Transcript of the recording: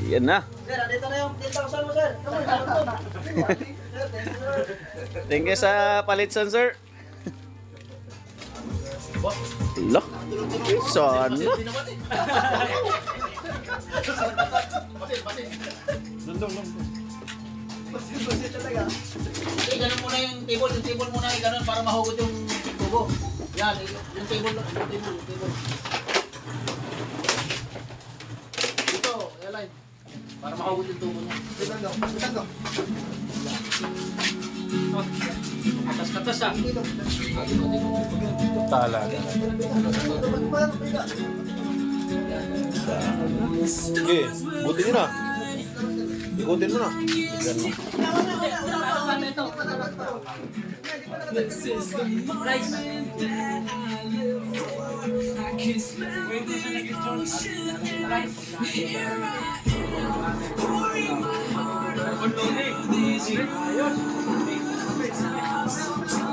Yan na. Sir, dito na yung 10,000 mo, sir. Come on. Thank you sa palitson, sir. Loh, sana. Ganun muna yung table muna yung ganun para mahugot yung tubo. Yan, yung table. Dito, airline. Para mahugot yung tubo niya. Dito. Katas-katas ah. Talaga. Sige, buti nyo na. Ikutin mo na. Ayos.